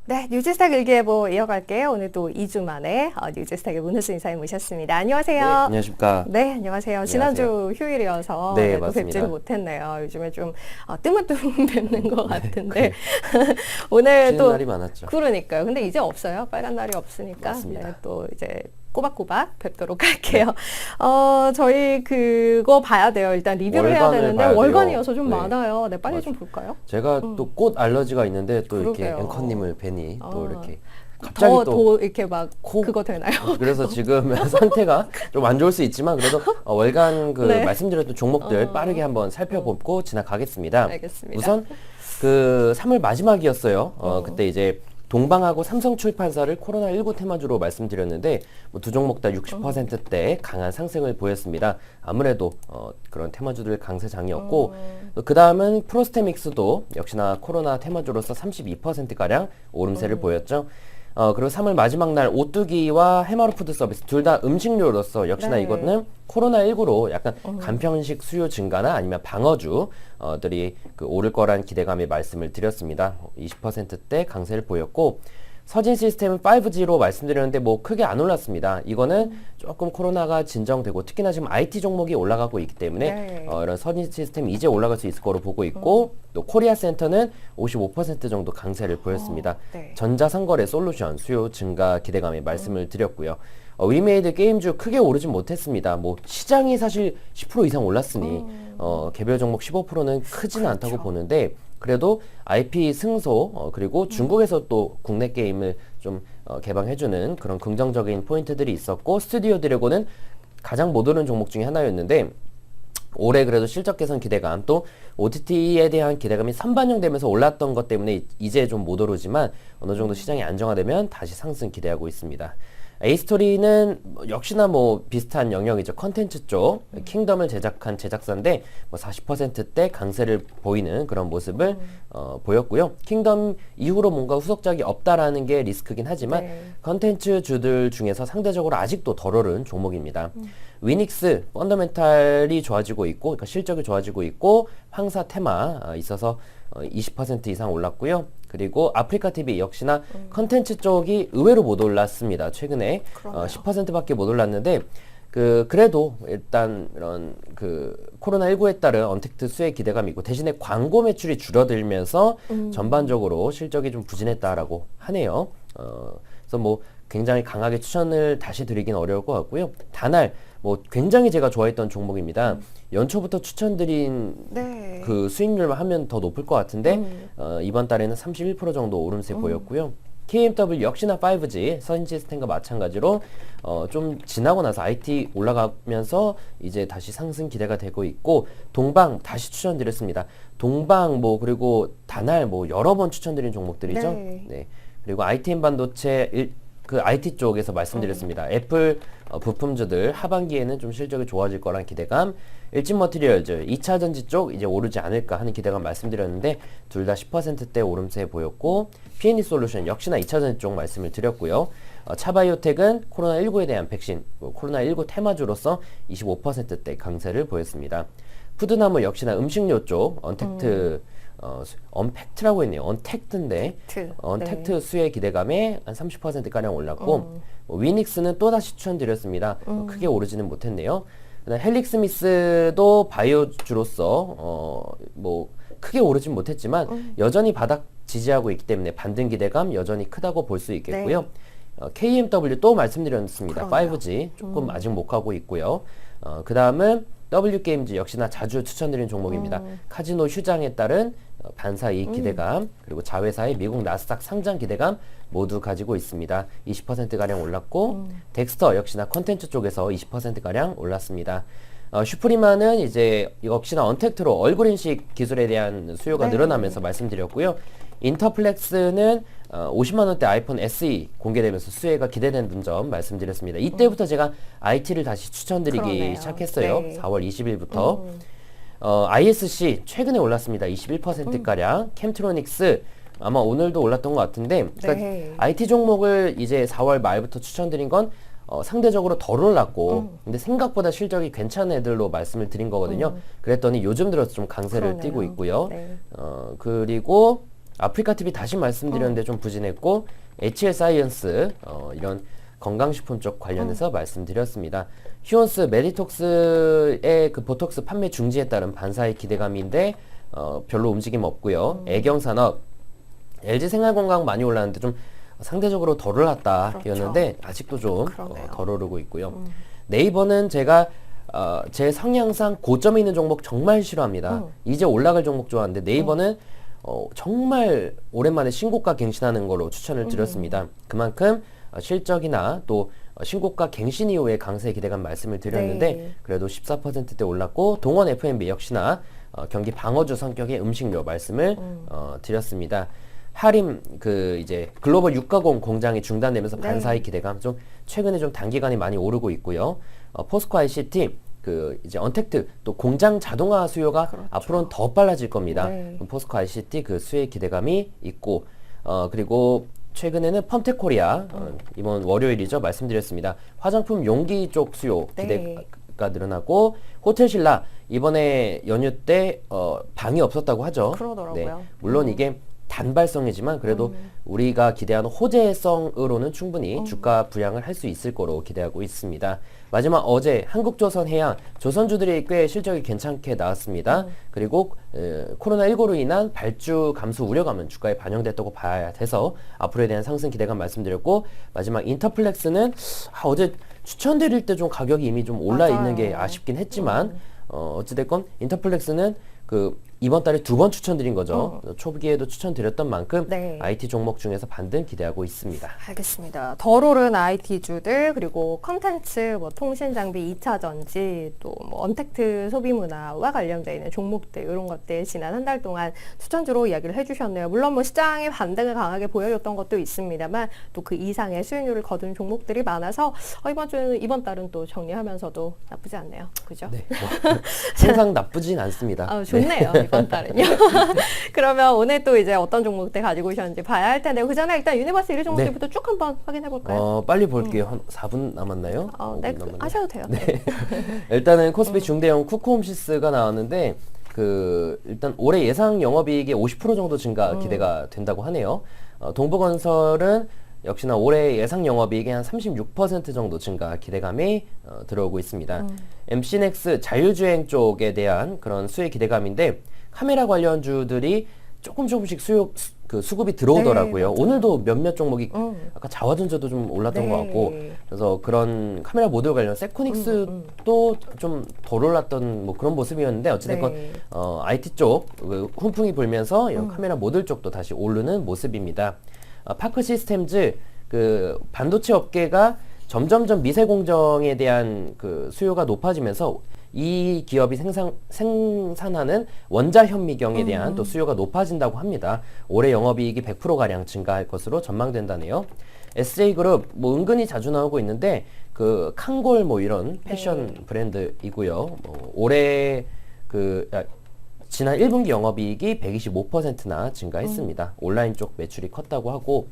네, 뉴스스탁 일기예보 이어갈게요. 오늘 또 2주 만에 뉴스스탁의 문호수 인사님 모셨습니다. 네, 안녕하세요. 안녕하십니까. 네, 안녕하세요. 지난주 휴일이어서 네, 또 맞습니다. 뵙지는 못했네요. 요즘에 좀 뜨문뜨문 뵙는 것 같은데 그 오늘 쉬는 또 날이 많았죠. 그러니까요. 근데 이제 없어요. 빨간 날이 없으니까 맞습니다. 네, 또 이제 꼬박꼬박 뵙도록 할게요. 저희 그거 봐야 돼요. 일단 리뷰를 해야 월간을 되는데 봐야 돼요. 월간이어서 좀 네. 많아요. 네, 빨리 맞아. 좀 볼까요? 제가 또 꽃 알러지가 있는데 또 이렇게 그러게요. 앵커님을 뵈니 또 이렇게 더, 갑자기 또 더 이렇게 막 그거 되나요? 그래서 지금 상태가 좀 안 좋을 수 있지만 그래도 월간 그 네. 말씀드렸던 종목들 빠르게 한번 살펴보고 지나가겠습니다. 알겠습니다. 우선 그 3월 마지막이었어요. 그때 이제 동방하고 삼성출판사를 코로나19 테마주로 말씀드렸는데 뭐 두 종목 다 60%대 강한 상승을 보였습니다. 아무래도 그런 테마주들 강세장이었고 그 다음은 프로스테믹스도 역시나 코로나 테마주로서 32%가량 오름세를 보였죠. 그리고 3월 마지막 날 오뚜기와 해마루푸드 서비스 둘 다 음식료로서 역시나 네. 이거는 코로나19로 약간 간편식 수요 증가나 아니면 방어주들이 그 오를 거란 기대감의 말씀을 드렸습니다. 20%대 강세를 보였고 서진 시스템은 5G로 말씀드렸는데 뭐 크게 안 올랐습니다. 이거는 조금 코로나가 진정되고 특히나 지금 IT 종목이 올라가고 있기 때문에 네. 이런 서진 시스템이 이제 올라갈 수 있을 거로 보고 있고 또 코리아 센터는 55% 정도 강세를 보였습니다. 네. 전자상거래 솔루션 수요 증가 기대감의 말씀을 드렸고요. 위메이드 게임주 크게 오르진 못했습니다. 뭐 시장이 사실 10% 이상 올랐으니 개별 종목 15%는 크지는 않다고 보는데 그래도 IP 승소 그리고 중국에서 또 국내 게임을 좀 개방해주는 그런 긍정적인 포인트들이 있었고 스튜디오 드래곤은 가장 못 오른 종목 중에 하나였는데 올해 그래도 실적 개선 기대감 또 OTT에 대한 기대감이 선반영되면서 올랐던 것 때문에 이제 좀 못 오르지만 어느 정도 시장이 안정화되면 다시 상승 기대하고 있습니다. 에이스토리는 역시나 뭐 비슷한 영역이죠. 컨텐츠 쪽 킹덤을 제작한 제작사인데 뭐 40%대 강세를 보이는 그런 모습을 보였고요. 킹덤 이후로 뭔가 후속작이 없다라는 게 리스크긴 하지만 네. 컨텐츠 주들 중에서 상대적으로 아직도 덜 오른 종목입니다. 위닉스 펀더멘탈이 좋아지고 있고 그러니까 실적이 좋아지고 있고 황사 테마 있어서 20% 이상 올랐고요. 그리고 아프리카 TV 역시나 컨텐츠 쪽이 의외로 못 올랐습니다. 최근에 그러네요. 10%밖에 못 올랐는데 그래도 일단 이런 그 코로나19에 따른 언택트 수혜 기대감이 있고 대신에 광고 매출이 줄어들면서 전반적으로 실적이 좀 부진했다라고 하네요. 그래서 뭐 굉장히 강하게 추천을 다시 드리긴 어려울 것 같고요. 다날 뭐 굉장히 제가 좋아했던 종목입니다. 연초부터 추천드린 네. 그 수익률만 하면 더 높을 것 같은데 이번 달에는 31% 정도 오름세 보였고요. KMW 역시나 5G 서진 시스템과 마찬가지로 좀 지나고 나서 IT 올라가면서 이제 다시 상승 기대가 되고 있고 동방 다시 추천드렸습니다. 동방 뭐 그리고 다날 뭐 여러 번 추천드린 종목들이죠. 네. 네. 그리고 ITM 반도체 그 IT 쪽에서 말씀드렸습니다. 애플 부품주들 하반기에는 좀 실적이 좋아질 거란 기대감. 일진 머티리얼즈 2차 전지 쪽 이제 오르지 않을까 하는 기대감 말씀드렸는데 둘 다 10%대 오름세 보였고 P&E 솔루션 역시나 2차 전지 쪽 말씀을 드렸고요. 차바이오텍은 코로나19에 대한 백신, 코로나19 테마주로서 25%대 강세를 보였습니다. 푸드나무 역시나 음식료 쪽 언택트 언팩트라고 했네요. 언택트인데 언택트 네. 수혜 기대감에 한 30%가량 올랐고 위닉스는 또다시 추천드렸습니다. 크게 오르지는 못했네요. 그다음 헬릭스미스도 바이오주로서 뭐 크게 오르진 못했지만 여전히 바닥 지지하고 있기 때문에 반등 기대감 여전히 크다고 볼 수 있겠고요. KMW 또 말씀드렸습니다. 그러네요. 5G 조금 아직 못 가고 있고요. 그 다음은 W게임즈 역시나 자주 추천드린 종목입니다. 카지노 휴장에 따른 반사 이익 기대감 그리고 자회사의 미국 나스닥 상장 기대감 모두 가지고 있습니다. 20%가량 올랐고 덱스터 역시나 컨텐츠 쪽에서 20%가량 올랐습니다. 슈프리마는 이제 역시나 언택트로 얼굴 인식 기술에 대한 수요가 네. 늘어나면서 말씀드렸고요. 인터플렉스는 50만 원대 아이폰 SE 공개되면서 수혜가 기대되는 점 말씀드렸습니다. 이때부터 제가 IT를 다시 추천드리기 그러네요. 시작했어요. 네. 4월 20일부터. ISC 최근에 올랐습니다. 21%가량. 캠트로닉스 아마 오늘도 올랐던 것 같은데 그러니까 네. IT 종목을 이제 4월 말부터 추천드린 건 상대적으로 덜 올랐고 근데 생각보다 실적이 괜찮은 애들로 말씀을 드린 거거든요. 그랬더니 요즘 들어서 좀 강세를 그러네요. 띠고 있고요. 네. 그리고 아프리카 TV 다시 말씀드렸는데 좀 부진했고 HL 사이언스 이런 건강식품 쪽 관련해서 말씀드렸습니다. 휴온스 메디톡스의 그 보톡스 판매 중지에 따른 반사의 기대감인데 별로 움직임 없고요. 애경산업 LG생활건강 많이 올랐는데 좀 상대적으로 덜 올랐다였는데 아직도 좀 덜 오르고 있고요. 네이버는 제가 제 성향상 고점에 있는 종목 정말 싫어합니다. 이제 올라갈 종목 좋아하는데 네이버는 정말 오랜만에 신고가 갱신하는 걸로 추천을 드렸습니다. 그만큼 실적이나 또 신고가 갱신 이후에 강세 기대감 말씀을 드렸는데 네. 그래도 14%대 올랐고 동원 F&B 역시나 경기 방어주 성격의 음식료 말씀을 드렸습니다. 하림 그 이제 글로벌 육가공 공장이 중단되면서 네. 반사의 기대감 좀 최근에 좀 단기간에 많이 오르고 있고요. 포스코 ICT 그 이제 언택트 또 공장 자동화 수요가 그렇죠. 앞으로는 더 빨라질 겁니다. 네. 포스코 ICT 그 수혜 기대감이 있고 그리고 최근에는 펌텍코리아 이번 월요일이죠 말씀드렸습니다. 화장품 용기 쪽 수요 네. 기대가 늘어나고 호텔신라 이번에 연휴 때 방이 없었다고 하죠. 그러더라고요. 물론 이게 단발성이지만 그래도 우리가 기대하는 호재성으로는 충분히 주가 부양을 할 수 있을 거로 기대하고 있습니다. 마지막 어제 한국조선해양 조선주들이 꽤 실적이 괜찮게 나왔습니다. 그리고 코로나19로 인한 발주 감소 우려감은 주가에 반영됐다고 봐야 돼서 앞으로에 대한 상승 기대감 말씀드렸고 마지막 인터플렉스는 어제 추천드릴 때 좀 가격이 이미 좀 올라 맞아요. 있는 게 아쉽긴 했지만 어찌됐건 인터플렉스는 그 이번 달에 2번 추천드린 거죠. 초기에도 추천드렸던 만큼 네. IT 종목 중에서 반등 기대하고 있습니다. 알겠습니다. 덜 오른 IT주들 그리고 컨텐츠, 뭐 통신 장비, 2차 전지, 또 뭐 언택트 소비 문화와 관련되어 있는 종목들 이런 것들 지난 한 달 동안 추천주로 이야기를 해주셨네요. 물론 뭐 시장이 반등을 강하게 보여줬던 것도 있습니다만 또 그 이상의 수익률을 거둔 종목들이 많아서 이번 달은 또 정리하면서도 나쁘지 않네요. 그죠? 네, 뭐, 항상 나쁘진 않습니다. 좋네요. 이번 달은요. 그러면 오늘 또 이제 어떤 종목들 가지고 오셨는지 봐야 할 텐데 그 전에 일단 유니버스 1위 종목들부터 쭉 한번 확인해 볼까요? 빨리 볼게요. 한 4분 남았나요? 네, 5분 남았나요? 하셔도 돼요. 일단은 코스피 중대형 쿠쿠홈시스가 나왔는데 일단 올해 예상 영업이익이 50% 정도 증가 기대가 된다고 하네요. 동부건설은 역시나 올해 예상 영업이익이 한 36% 정도 증가 기대감이 들어오고 있습니다. MC넥스 자율주행 쪽에 대한 그런 수혜 기대감인데 카메라 관련주들이 조금씩 수급이 들어오더라고요. 네, 오늘도 몇몇 종목이 아까 자화전자도 좀 올랐던 것 같고 그래서 그런 카메라 모듈 관련 세코닉스도 좀 덜 올랐던 뭐 그런 모습이었는데 어찌됐건 네. IT 쪽 훈풍이 불면서 이런 카메라 모듈 쪽도 다시 오르는 모습입니다. 파크 시스템즈 그 반도체 업계가 점점점 미세 공정에 대한 그 수요가 높아지면서 이 기업이 생산하는 원자 현미경에 대한 또 수요가 높아진다고 합니다. 올해 영업이익이 100%가량 증가할 것으로 전망된다네요. SJ그룹 뭐 은근히 자주 나오고 있는데 그 칸골 뭐 이런 패션 브랜드이고요. 올해 지난 1분기 영업이익이 125%나 증가했습니다. 온라인 쪽 매출이 컸다고 하고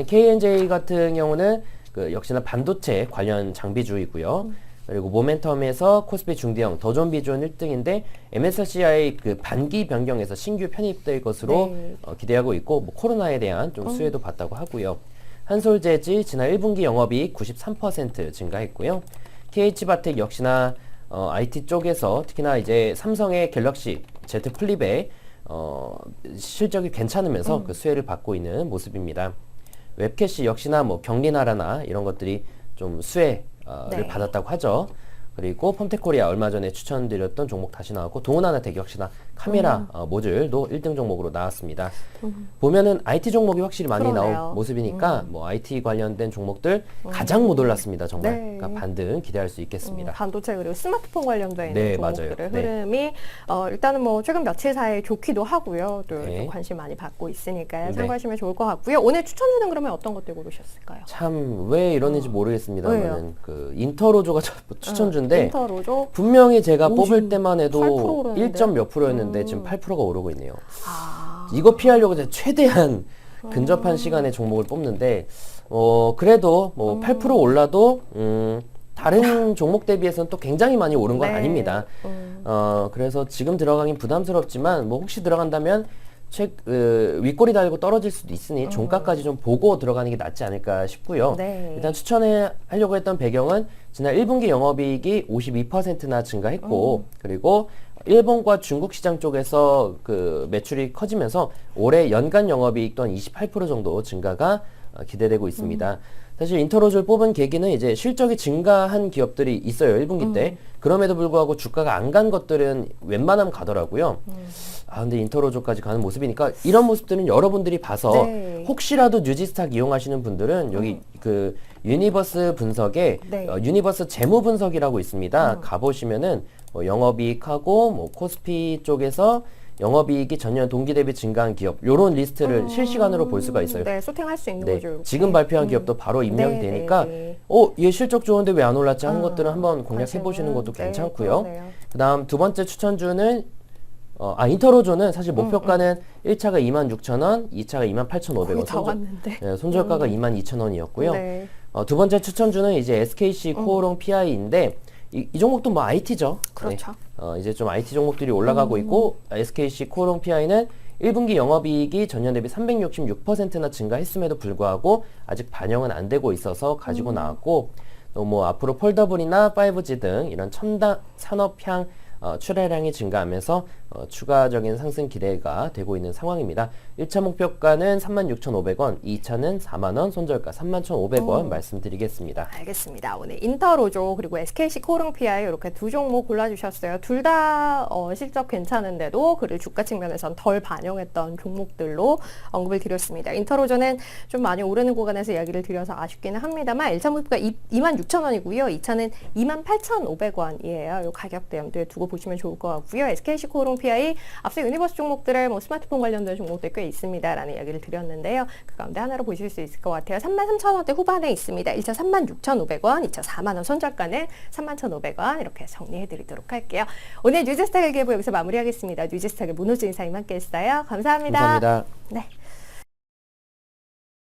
KNJ 같은 경우는 역시나 반도체 관련 장비주이고요. 그리고 모멘텀에서 코스피 중대형 더존비존 1등인데 MSCI 그 반기 변경에서 신규 편입될 것으로 기대하고 있고 뭐 코로나에 대한 좀 수혜도 받다고 하고요. 한솔재지 지난 1분기 영업이익 93% 증가했고요. KH바텍 역시나 IT 쪽에서 특히나 이제 삼성의 갤럭시 Z 플립에 실적이 괜찮으면서 그 수혜를 받고 있는 모습입니다. 웹캐시 역시나 뭐 경리나라나 이런 것들이 좀 수혜를 받았다고 하죠. 그리고 펌텍코리아 얼마 전에 추천드렸던 종목 다시 나왔고 동훈하나텍 역시나 카메라 모듈도 1등 종목으로 나왔습니다. 보면은 IT 종목이 확실히 많이 그러네요. 나온 모습이니까 뭐 IT 관련된 종목들 가장 못 올랐습니다. 정말 네. 그러니까 반등 기대할 수 있겠습니다. 반도체 그리고 스마트폰 관련된 네, 종목들의 맞아요. 흐름이 일단은 뭐 최근 며칠 사이에 좋기도 하고요. 또 네. 관심 많이 받고 있으니까요. 네. 참고하시면 좋을 것 같고요. 오늘 추천주는 그러면 어떤 것들 고르셨을까요? 참 왜 이러는지 모르겠습니다만은 그 인터로조가 추천주인데 인터로조 분명히 제가 58% 뽑을 때만 해도 오르는데? 1점 몇 프로였는데 지금 8%가 오르고 있네요. 아, 이거 피하려고 이제 최대한 근접한 시간에 종목을 뽑는데 그래도 뭐 8% 올라도 다른 종목 대비해서는 또 굉장히 많이 오른 건 네. 아닙니다. 그래서 지금 들어가긴 부담스럽지만 뭐 혹시 들어간다면 윗꼬리 달고 떨어질 수도 있으니 종가까지 좀 보고 들어가는 게 낫지 않을까 싶고요. 네. 일단 추천하려고 했던 배경은 지난 1분기 영업이익이 52%나 증가했고 그리고 일본과 중국 시장 쪽에서 그 매출이 커지면서 올해 연간 영업이익 또한 28% 정도 증가가 기대되고 있습니다. 사실 인터로즈를 뽑은 계기는 이제 실적이 증가한 기업들이 있어요. 1분기 때. 그럼에도 불구하고 주가가 안 간 것들은 웬만하면 가더라고요. 아, 근데 인터로즈까지 가는 모습이니까 이런 모습들은 여러분들이 봐서 네. 혹시라도 뉴지스탁 이용하시는 분들은 여기 그 유니버스 분석에 네. 유니버스 재무 분석이라고 있습니다. 가보시면은 뭐 영업이익하고 뭐 코스피 쪽에서 영업이익이 전년 동기 대비 증가한 기업 요런 리스트를 실시간으로 볼 수가 있어요. 네, 소팅할 수 있는 네, 거죠. 이렇게. 지금 발표한 기업도 바로 입력이 네, 되니까 네, 얘 실적 좋은데 왜 안 올랐지 하는 것들은 한번 공략해 보시는 것도 네, 괜찮고요. 그러네요. 그다음 두 번째 추천주는 인터로조는 사실 목표가는 1차가 26,000원, 2차가 28,500원. 거의 다 왔는데. 네, 손절가가 22,000원이었고요. 네. 두 번째 추천주는 이제 SKC 코오롱 PI인데 이 종목도 뭐 IT죠. 그렇죠. 이제 좀 IT 종목들이 올라가고 있고 SKC 코오롱 PI는 1분기 영업이익이 전년 대비 366%나 증가했음에도 불구하고 아직 반영은 안 되고 있어서 가지고 나왔고 또 뭐 앞으로 폴더블이나 5G 등 이런 첨단 산업향 출하량이 증가하면서 추가적인 상승 기대가 되고 있는 상황입니다. 1차 목표가는 36,500원, 2차는 4만원, 손절가 31,500원 말씀드리겠습니다. 알겠습니다. 오늘 인터로조 그리고 SKC 코오롱 PI 이렇게 두 종목 골라주셨어요. 둘 다 실적 괜찮은데도 그리고 주가 측면에선 덜 반영했던 종목들로 언급을 드렸습니다. 인터로조는 좀 많이 오르는 구간에서 이야기를 드려서 아쉽기는 합니다만 1차 목표가 26,000원이고요. 2차는 28,500원이에요. 이 가격대 염두에 두고 보시면 좋을 것 같고요. SKC 코오롱 PI 앞서 유니버스 종목들을 뭐 스마트폰 관련된 종목들 꽤 있습니다라는 이야기를 드렸는데요. 그 가운데 하나로 보실 수 있을 것 같아요. 33,000원대 후반에 있습니다. 1차 36,500원, 2차 4만원 손절가는 31,500원 이렇게 정리해드리도록 할게요. 오늘 뉴스스탁 일기예보 여기서 마무리하겠습니다. 뉴스스탁의 문호준 이사님 함께 했어요. 감사합니다. 감사합니다. 네.